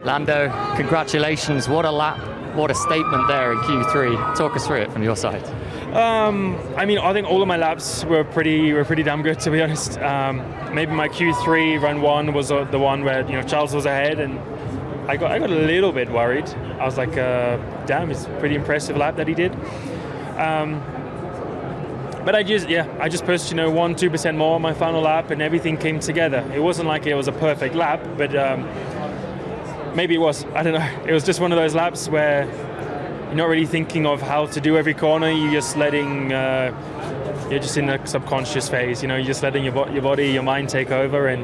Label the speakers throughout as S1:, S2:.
S1: Lando, congratulations. What a lap, what a statement there in Q3. Talk us through it from your side.
S2: I mean, I think all of my laps were pretty damn good, to be honest. Maybe my Q3 run one was the one where Charles was ahead, and I got a little bit worried. I was like, damn, it's a pretty impressive lap that he did. But I just pushed 1-2% more on my final lap, and everything came together. It wasn't like it was a perfect lap, but maybe it was. I don't know. It was just one of those laps where you're not really thinking of how to do every corner. You're just letting, you're just in a subconscious phase. You're just letting your body, your mind take over. And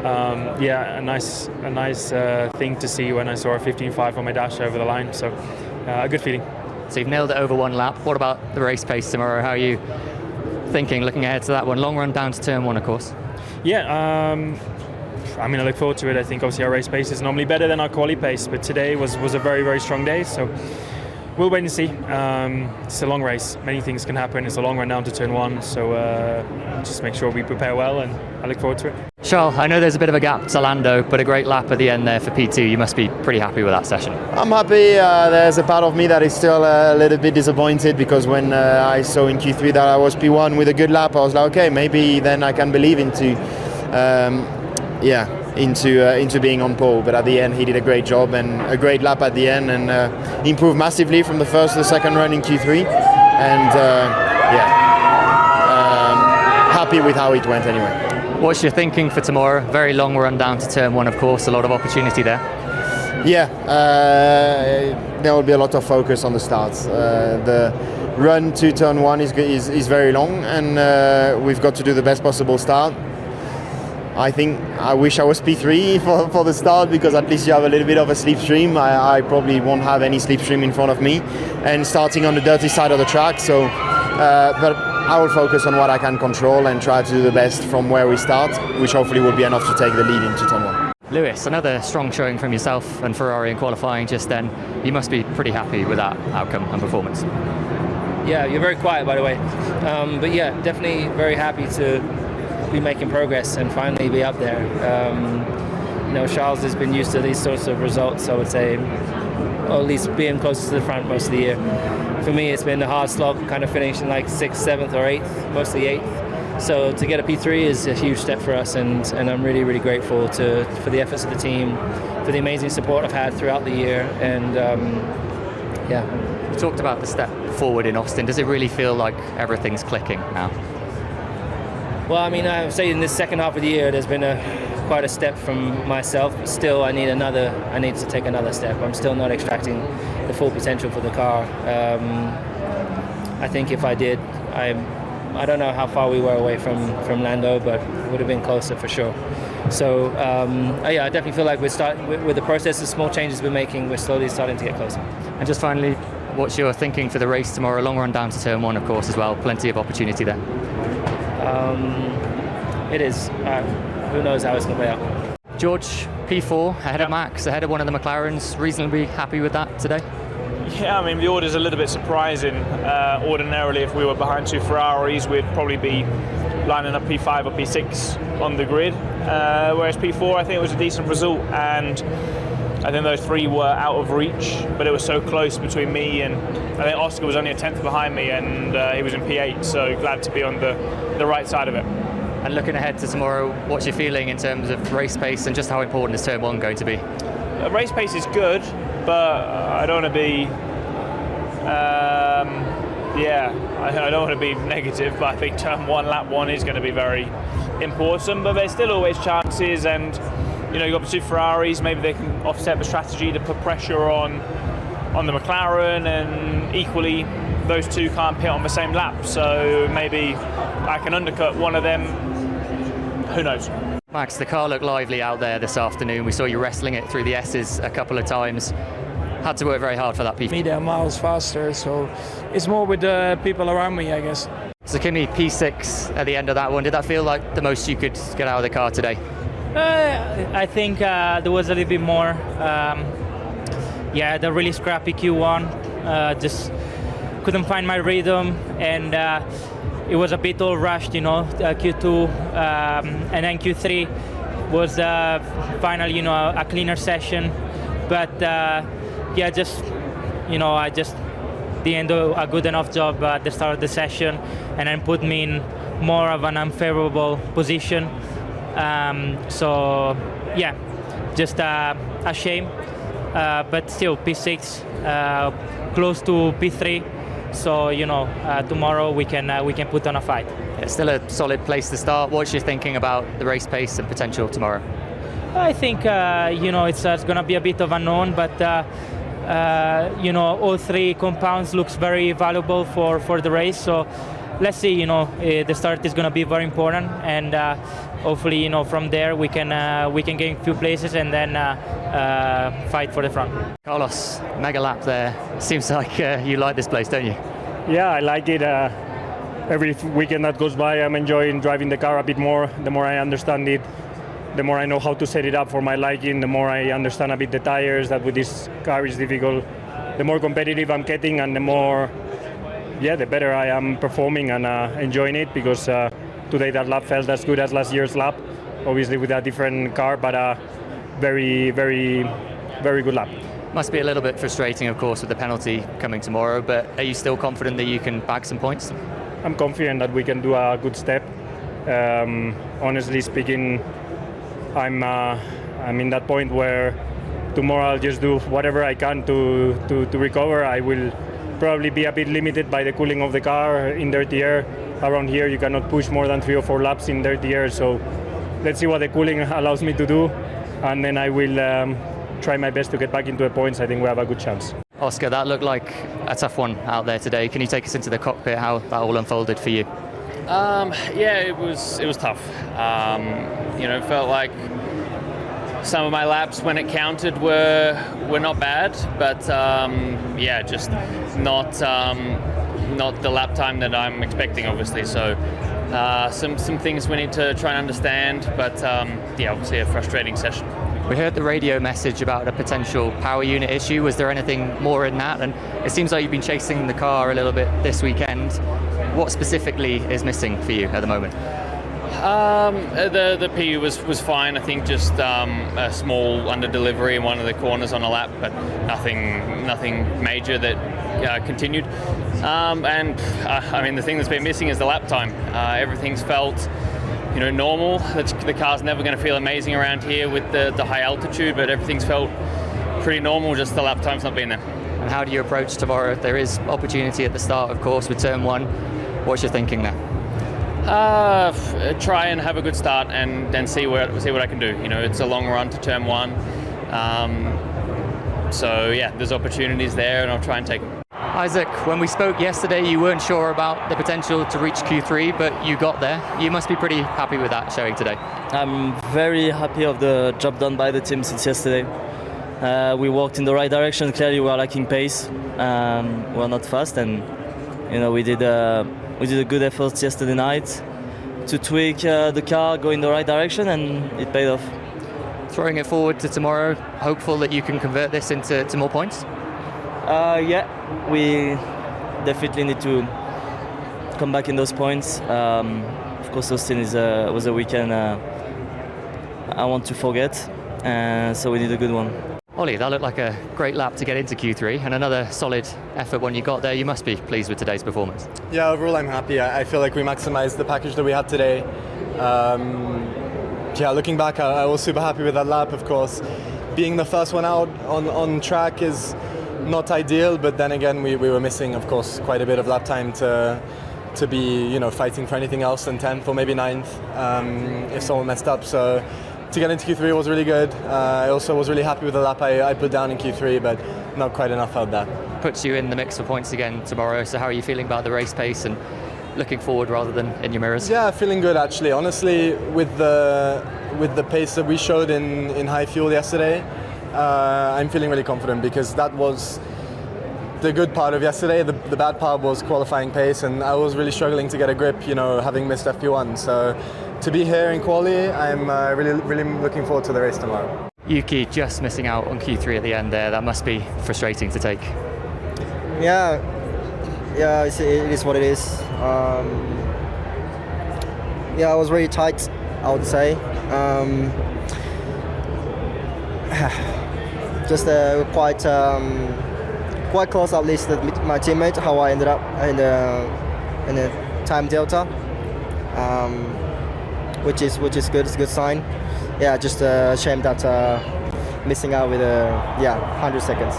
S2: a nice thing to see when I saw a 15.5 on my dash over the line. So a good feeling.
S1: So you've nailed it over one lap. What about the race pace tomorrow? How are you thinking, looking ahead to that one? Long run down to turn one, of course.
S2: Yeah. I look forward to it. I think obviously our race pace is normally better than our quali pace, but today was a very, very strong day. So we'll wait and see. It's a long race. Many things can happen. It's a long run down to turn one. So just make sure we prepare well, and I look forward to it.
S1: Charles, I know there's a bit of a gap to Lando, but a great lap at the end there for P2. You must be pretty happy with that session.
S3: I'm happy. There's a part of me that is still a little bit disappointed, because when I saw in Q3 that I was P1 with a good lap, I was like, okay, maybe then I can believe into being on pole. But at the end, he did a great job and a great lap at the end, and improved massively from the first to the second run in Q3. And happy with how it went anyway.
S1: What's your thinking for tomorrow? Very long run down to turn one, of course. A lot of opportunity there.
S3: Yeah, there will be a lot of focus on the starts. The run to turn one is very long, and we've got to do the best possible start. I wish I was P3 for the start, because at least you have a little bit of a slipstream. I probably won't have any slipstream in front of me, and starting on the dirty side of the track. So, but I will focus on what I can control and try to do the best from where we start, which hopefully will be enough to take the lead into turn one.
S1: Lewis, another strong showing from yourself and Ferrari in qualifying just then. You must be pretty happy with that outcome and performance.
S4: Yeah, you're very quiet, by the way. But yeah, definitely very happy to be making progress and finally be up there. Charles has been used to these sorts of results, I would say, or at least being close to the front most of the year. For me, it's been a hard slog, kind of finishing like 6th, 7th or 8th, mostly 8th. So to get a P3 is a huge step for us, and I'm really, really grateful for the efforts of the team, for the amazing support I've had throughout the year, and
S1: You talked about the step forward in Austin. Does it really feel like everything's clicking now?
S4: Well, I would say in this second half of the year, there's been quite a step from myself. Still, I need to take another step. I'm still not extracting the full potential for the car. I think if I did, I don't know how far we were away from Lando, but it would have been closer for sure. So I definitely feel like with the process of small changes we're making, we're slowly starting to get closer.
S1: And just finally, what's your thinking for the race tomorrow? Long run down to turn one, of course, as well. Plenty of opportunity there.
S4: It is. Who knows how it's going to play out.
S1: George, P4, ahead of Max, ahead of one of the McLarens. Reasonably happy with that today?
S5: Yeah, the order's a little bit surprising. Ordinarily, if we were behind two Ferraris, we'd probably be lining up P5 or P6 on the grid. Whereas P4, I think it was a decent result, and I think those three were out of reach, but it was so close between me and I think Oscar was only a 10th behind me, and he was in P8, so glad to be on the right side of it.
S1: And looking ahead to tomorrow, what's your feeling in terms of race pace, and just how important is turn one going to be?
S5: Race pace is good, but I don't want to be I don't want to be negative, but I think turn one, lap one is going to be very important, but there's still always chances, and you've got the two Ferraris, maybe they can offset the strategy to put pressure on the McLaren, and equally those two can't pit on the same lap, so maybe I can undercut one of them. Who knows?
S1: Max, the car looked lively out there this afternoon. We saw you wrestling it through the S's a couple of times. Had to work very hard for that P4.
S6: Me, they're miles faster, so it's more with the people around me, I guess.
S1: So Kimi, P6 at the end of that one. Did that feel like the most you could get out of the car today?
S7: I think there was a little bit more. The really scrappy Q1. Just couldn't find my rhythm, and it was a bit all rushed, Q2, and then Q3 was finally, a cleaner session. But yeah, just I just didn't do a good enough job at the start of the session, and then put me in more of an unfavorable position. So yeah, just a shame. But still, P6, close to P3. So tomorrow we can put on a fight.
S1: It's still a solid place to start. What's your thinking about the race pace and potential tomorrow?
S7: I think it's going to be a bit of unknown, but all three compounds looks very valuable for the race. So let's see. The start is going to be very important, and hopefully from there we can gain a few places and then fight for the front.
S1: Carlos, mega lap there. Seems like you like this place, don't you?
S2: Yeah, I like it. Every weekend that goes by, I'm enjoying driving the car a bit more. The more I understand it, the more I know how to set it up for my liking, the more I understand a bit the tires, that with this car is difficult. The more competitive I'm getting, and the better I am performing and enjoying it, because today that lap felt as good as last year's lap, obviously with a different car, but a very, very, very good lap.
S1: Must be a little bit frustrating, of course, with the penalty coming tomorrow, but are you still confident that you can bag some points?
S2: I'm confident that we can do a good step. Honestly speaking, I'm in that point where tomorrow I'll just do whatever I can to recover. I will probably be a bit limited by the cooling of the car in dirty air. Around here you cannot push more than 3 or 4 laps in dirty air, so let's see what the cooling allows me to do, and then I will try my best to get back into the points. I think we have a good chance.
S1: Oscar, that looked like a tough one out there today. Can you take us into the cockpit, how that all unfolded for you?
S8: Yeah, it was tough. It felt like some of my laps when it counted were not bad, but just not the lap time that I'm expecting, obviously. So some things we need to try and understand, but obviously a frustrating session.
S1: We heard the radio message about a potential power unit issue. Was there anything more in that? And it seems like you've been chasing the car a little bit this weekend. What specifically is missing for you at the moment?
S8: The PU was fine. I think just a small under delivery in one of the corners on a lap, but nothing major that continued. The thing that's been missing is the lap time. Everything's felt normal. The car's never going to feel amazing around here with the high altitude, but everything's felt pretty normal, just the lap time's not been there.
S1: And how do you approach tomorrow? There is opportunity at the start, of course, with turn 1. What's your thinking there?
S8: Try and have a good start and then see what I can do. It's a long run to turn 1. There's opportunities there, and I'll try and take them.
S1: Isack, when we spoke yesterday, you weren't sure about the potential to reach Q3, but you got there. You must be pretty happy with that showing today.
S9: I'm very happy of the job done by the team since yesterday. We walked in the right direction. Clearly, we are lacking pace. We're not fast, and we did a good effort yesterday night to tweak the car, go in the right direction, and it paid off.
S1: Throwing it forward to tomorrow, hopeful that you can convert this into more points?
S9: We definitely need to come back in those points. Of course, Austin was a weekend I want to forget, so we need a good one.
S1: Ollie, that looked like a great lap to get into Q3, and another solid effort when you got there. You must be pleased with today's performance.
S10: Yeah, overall I'm happy. I feel like we maximized the package that we had today. Looking back, I was super happy with that lap, of course. Being the first one out on track is not ideal, but then again we were missing, of course, quite a bit of lap time to be fighting for anything else than 10th or maybe 9th if someone messed up. So to get into Q3 was really good. I also was really happy with the lap I put down in Q3, but not quite enough out there.
S1: Puts you in the mix for points again tomorrow. So how are you feeling about the race pace and looking forward rather than in your mirrors?
S10: Yeah, feeling good actually. Honestly, with the pace that we showed in high fuel yesterday, I'm feeling really confident, because that was the good part of yesterday. The bad part was qualifying pace, and I was really struggling to get a grip, having missed FP1. So to be here in quali, I'm really looking forward to the race tomorrow.
S1: Yuki just missing out on Q3 at the end there. That must be frustrating to take.
S11: Yeah, it is what it is. I was really tight, I would say. just quite close, at least with my teammate. How I ended up in the time delta, which is good. It's a good sign. Yeah, just a shame that missing out with 100 seconds.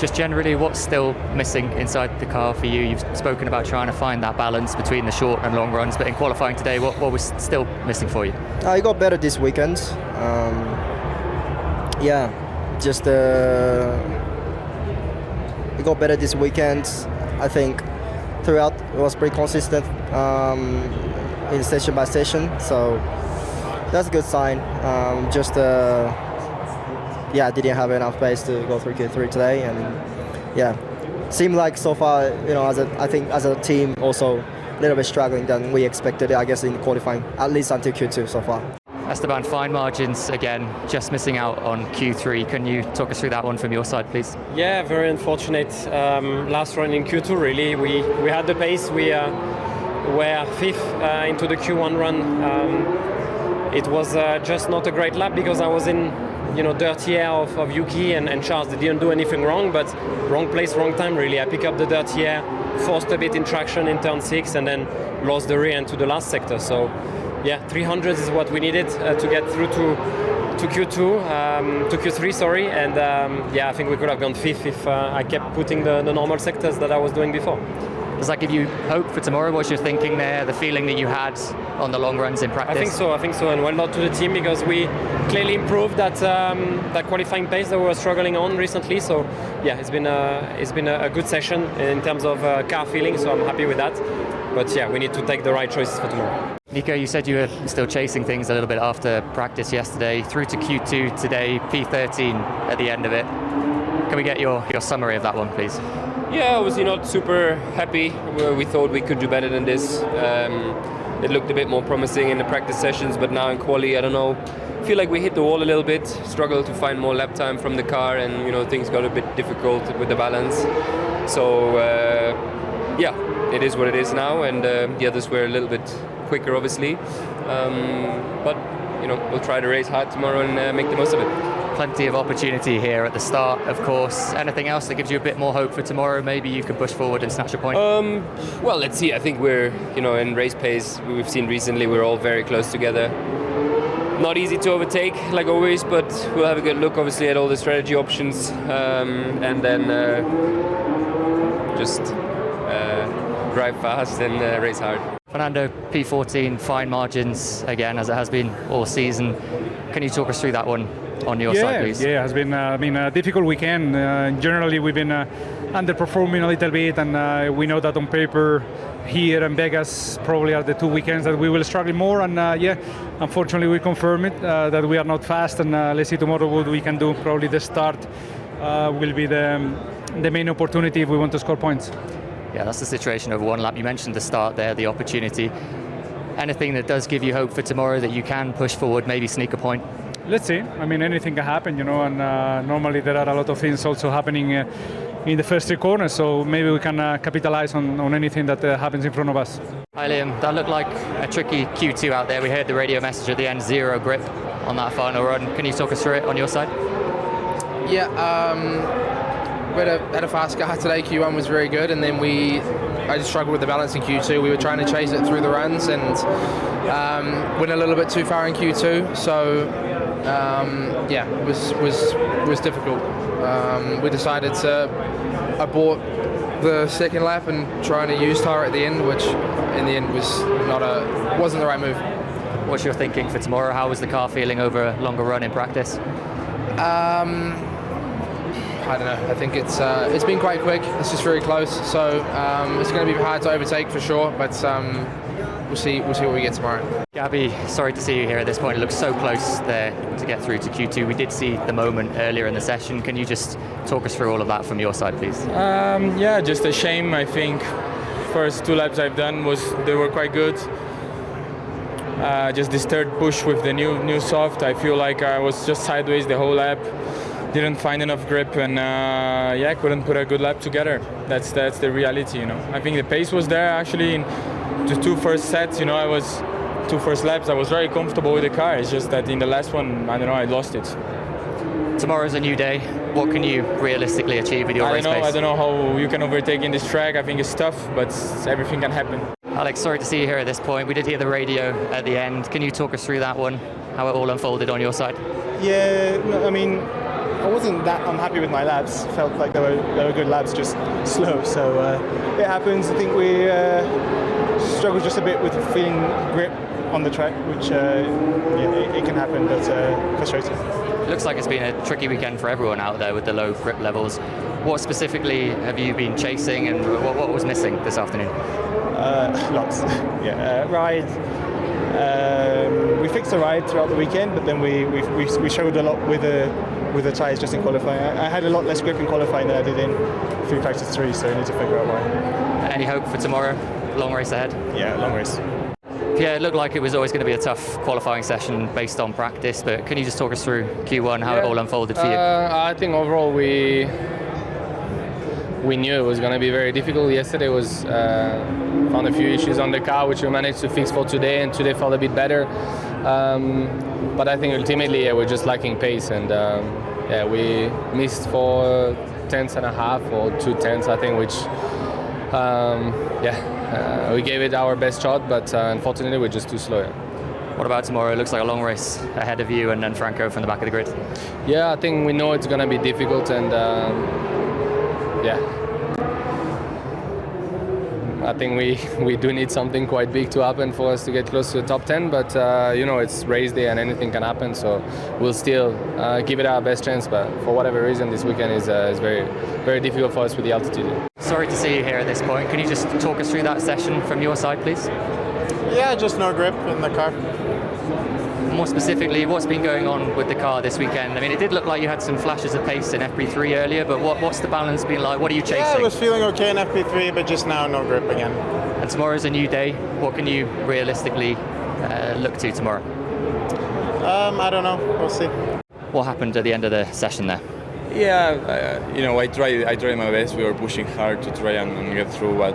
S1: Just generally, what's still missing inside the car for you? You've spoken about trying to find that balance between the short and long runs, but in qualifying today, what was still missing for you?
S11: It got better this weekend. Just it got better this weekend. I think throughout it was pretty consistent in station by station, so that's a good sign. Didn't have enough pace to go through Q3 today, and seemed like so far, I think as a team also a little bit struggling than we expected, I guess, in qualifying, at least until Q2 so far.
S1: Esteban, fine margins again, just missing out on Q3. Can you talk us through that one from your side, please?
S12: Yeah, very unfortunate. Last run in Q2, really. We had the pace. We were fifth into the Q1 run. It was just not a great lap because I was in dirty air of Yuki and Charles. They didn't do anything wrong, but wrong place, wrong time, really. I picked up the dirty air, forced a bit in traction in turn 6, and then lost the rear end to the last sector. So, 300 is what we needed to get through to Q3, sorry. And I think we could have gone fifth if I kept putting the normal sectors that I was doing before.
S1: Does that give you hope for tomorrow? What's your thinking there? The feeling that you had on the long runs in practice?
S12: I think so, and well done to the team because we clearly improved that qualifying pace that we were struggling on recently. So it's been a good session in terms of car feeling. So I'm happy with that. But we need to take the right choices for tomorrow.
S1: Nico, you said you were still chasing things a little bit after practice yesterday, through to Q2 today, P13 at the end of it. Can we get your summary of that one, please?
S13: Yeah, obviously not super happy. We thought we could do better than this. It looked a bit more promising in the practice sessions, but now in quali, I don't know. I feel like we hit the wall a little bit, struggled to find more lap time from the car, and things got a bit difficult with the balance. So it is what it is now, and the others were a little bit quicker, obviously. But we'll try to race hard tomorrow and make the most of it.
S1: Plenty of opportunity here at the start, of course. Anything else that gives you a bit more hope for tomorrow? Maybe you can push forward and snatch a point?
S13: Well, let's see. I think we're, in race pace, we've seen recently, we're all very close together. Not easy to overtake, like always, but we'll have a good look, obviously, at all the strategy options, and then just drive fast and race hard.
S1: Fernando, P14, fine margins, again, as it has been all season. Can you talk us through that one on your side, please?
S14: Yeah, it has been a difficult weekend. Generally, we've been underperforming a little bit, and we know that on paper, here and Vegas probably are the two weekends that we will struggle more. And unfortunately, we confirm it that we are not fast. And let's see tomorrow what we can do. Probably the start will be the main opportunity if we want to score points.
S1: Yeah, that's the situation over one lap. You mentioned the start there, the opportunity. Anything that does give you hope for tomorrow that you can push forward, maybe sneak a point?
S14: Let's see. I mean, anything can happen, and normally there are a lot of things also happening in the first three corners, so maybe we can capitalize on anything that happens in front of us.
S1: Hi Liam, that looked like a tricky Q2 out there. We heard the radio message at the end, 0 grip on that final run. Can you talk us through it on your side?
S15: Yeah, we had a fast car today. Q1 was very good, and then I just struggled with the balance in Q2. We were trying to chase it through the runs and went a little bit too far in Q2, so it was difficult. We decided to abort the second lap and try and use tyre at the end, which in the end wasn't the right move.
S1: What's your thinking for tomorrow? How was the car feeling over a longer run in practice?
S15: I don't know. I think it's been quite quick. It's just very close, so it's going to be hard to overtake for sure. But we'll see what we get tomorrow.
S1: Gabby, sorry to see you here at this point. It looks so close there to get through to Q2. We did see the moment earlier in the session. Can you just talk us through all of that from your side, please?
S16: Just a shame. I think first 2 laps I've done they were quite good. Just this third push with the new soft, I feel like I was just sideways the whole lap. Didn't find enough grip and couldn't put a good lap together. That's the reality, I think the pace was there actually in the 2 first sets. I was 2 first laps. I was very comfortable with the car. It's just that in the last one, I don't know, I lost it.
S1: Tomorrow's a new day. What can you realistically achieve with your race pace?
S16: I don't know how you can overtake in this track. I think it's tough, but everything can happen.
S1: Alex, sorry to see you here at this point. We did hear the radio at the end. Can you talk us through that one, how it all unfolded on your side?
S17: Yeah, I mean, I wasn't that unhappy with my laps. Felt like they were good laps, just slow. So it happens. I think we struggled just a bit with feeling grip on the track, which it can happen, but frustrating.
S1: Looks like it's been a tricky weekend for everyone out there with the low grip levels. What specifically have you been chasing, and what was missing this afternoon?
S17: Lots. Ride. We fixed the ride throughout the weekend, but then we struggled a lot with the tyres just in qualifying. I had a lot less grip in qualifying than I did in free practice 3, so I need to figure out why.
S1: Any hope for tomorrow? Long race ahead?
S17: Yeah, long race.
S1: Yeah, it looked like it was always going to be a tough qualifying session based on practice, but can you just talk us through Q1, how it all unfolded for you?
S18: I think overall we knew it was going to be very difficult. Yesterday was found a few issues on the car which we managed to fix for today, and today felt a bit better. But I think ultimately we're just lacking pace, and we missed for 10.5 or 2 tenths, I think, which we gave it our best shot, but unfortunately we're just too slow.
S1: What about tomorrow? It looks like a long race ahead of you and then Franco from the back of the grid.
S18: Yeah, I think we know it's going to be difficult, and I think we do need something quite big to happen for us to get close to the top 10, but it's race day and anything can happen, so we'll still give it our best chance, but for whatever reason this weekend is very, very difficult for us with the altitude.
S1: Sorry to see you here at this point. Can you just talk us through that session from your side, please?
S3: Yeah, just no grip in the car.
S1: More specifically, what's been going on with the car this weekend? I mean, it did look like you had some flashes of pace in FP3 earlier, but what's the balance been like? What are you chasing?
S3: Yeah, I was feeling okay in FP3, but just now no grip again.
S1: And tomorrow's a new day. What can you realistically look to tomorrow?
S3: I don't know. We'll see.
S1: What happened at the end of the session there?
S16: Yeah, I tried my best. We were pushing hard to try and get through, but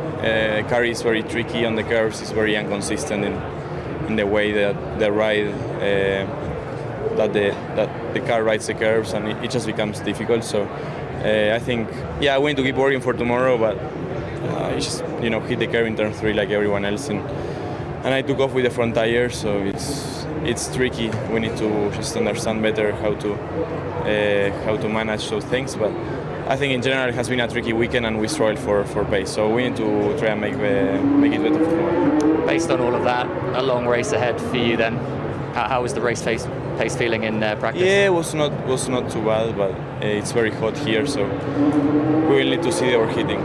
S16: car is very tricky on the curves. It's very inconsistent in the way that the ride that the car rides the curves, and it just becomes difficult. So I think I want to keep working for tomorrow, but just hit the curve in turn 3 like everyone else, and I took off with the front tire, so it's tricky. We need to just understand better how to manage those things, but I think in general it has been a tricky weekend and we struggled for pace, so we need to try and make it better for tomorrow.
S1: Based on all of that, a long race ahead for you then. How was the race pace feeling in practice?
S16: Yeah, it was not too bad, but it's very hot here, so we will need to see the overheating.